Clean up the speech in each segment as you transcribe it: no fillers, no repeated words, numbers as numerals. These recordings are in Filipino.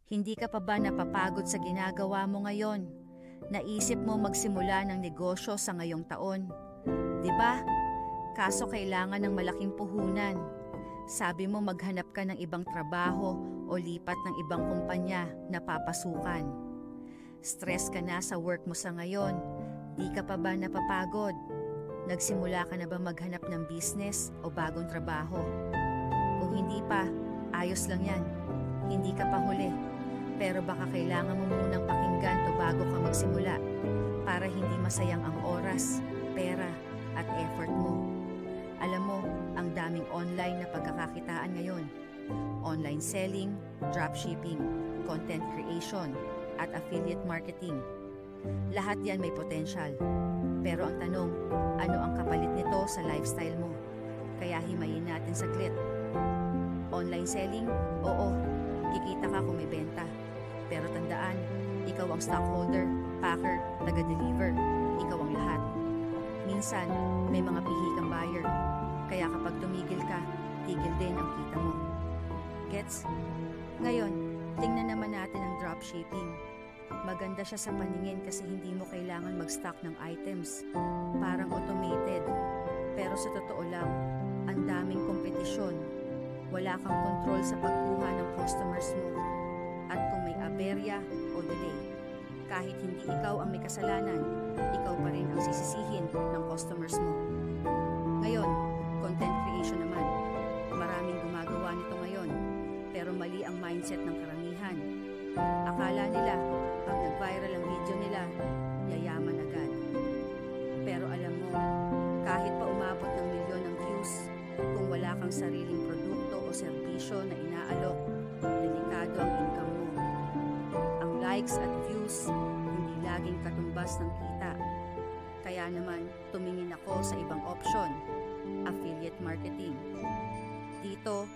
Hindi ka pa ba napapagod sa ginagawa mo ngayon? Naisip mo magsimula ng negosyo sa ngayong taon? 'Di ba? Kaso kailangan ng malaking puhunan. Sabi mo maghanap ka ng ibang trabaho o lipat ng ibang kumpanya na papasukan. Stress ka na sa work mo sa ngayon. Di ka pa ba napapagod? Nagsimula ka na ba maghanap ng business o bagong trabaho? Kung hindi pa, ayos lang yan. Hindi ka pa huli. Pero baka kailangan mo munang pakinggan to bago ka magsimula para hindi masayang ang oras, pera at effort mo. Alam mo, ang daming online na pagkakakitaan ngayon. Online selling, dropshipping, content creation, at affiliate marketing. Lahat yan may potential. Pero ang tanong, ano ang kapalit nito sa lifestyle mo? Kaya himayin natin saglit. Online selling? Oo, kikita ka kung may benta. Pero tandaan, ikaw ang stockholder, packer, taga-deliver. Ikaw ang lahat. Minsan, may mga pihi kang buyer. Kaya kapag tumigil ka, tigil din ang kita mo. Gets? Ngayon, tingnan naman natin ang dropshipping. Maganda siya sa paningin kasi hindi mo kailangan mag-stock ng items. Parang automated. Pero sa totoo lang, ang daming kompetisyon. Wala kang control sa pagkuha ng customers mo. At kung may aberya o delay, kahit hindi ikaw ang may kasalanan, ikaw pa rin ang sisisihin ng customers mo. Ngayon, content creation naman. Maraming gumagawa nito ngayon, pero mali ang mindset ng karamihan. Akala nila, pag nag-viral ang video nila, yayaman agad. Pero alam mo, kahit pa umabot ng milyon ng views, kung wala kang sariling produkto o serbisyo na inaalok, delikado ang income mo. Ang likes at views, hindi laging katumbas ng kita. Kaya naman, tumingin ako sa ibang option, affiliate marketing. Dito,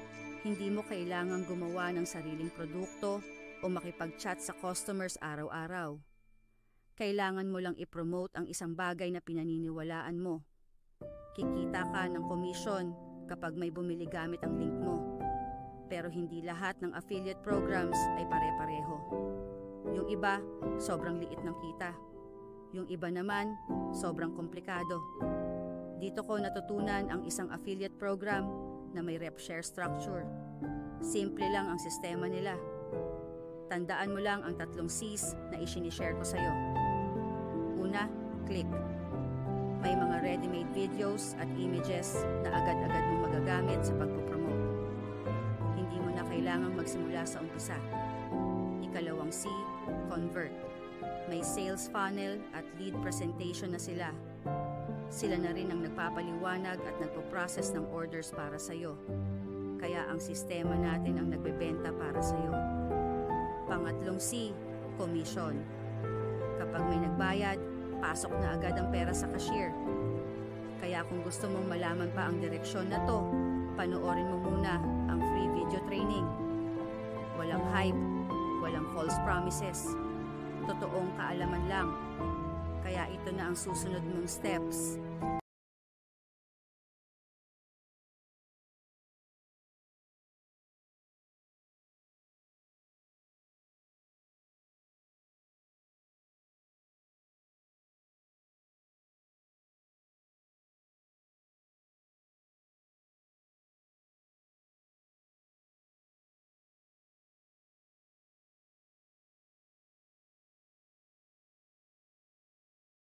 hindi mo kailangang gumawa ng sariling produkto o makipag-chat sa customers araw-araw. Kailangan mo lang i-promote ang isang bagay na pinaniniwalaan mo. Kikita ka ng commission kapag may bumili gamit ang link mo. Pero hindi lahat ng affiliate programs ay pare-pareho. Yung iba, sobrang liit ng kita. Yung iba naman, sobrang komplikado. Dito ko natutunan ang isang affiliate program na may rep share structure. Simple lang ang sistema nila. Tandaan mo lang ang 3 C's na isinishare ko sa'yo. Una, click. May mga ready-made videos at images na agad-agad mong magagamit sa pagpopromote. Hindi mo na kailangang magsimula sa umpisa. Ikalawang C, convert. May sales funnel at lead presentation na sila. Sila na rin ang nagpapaliwanag at nagpo-process ng orders para sa'yo. Kaya ang sistema natin ang nagbebenta para sa'yo. Pangatlong C, commission. Kapag may nagbayad, pasok na agad ang pera sa cashier. Kaya kung gusto mong malaman pa ang direksyon na to, panoorin mo muna ang free video training. Walang hype, walang false promises. Totoong kaalaman lang. Kaya ito na ang susunod mong steps.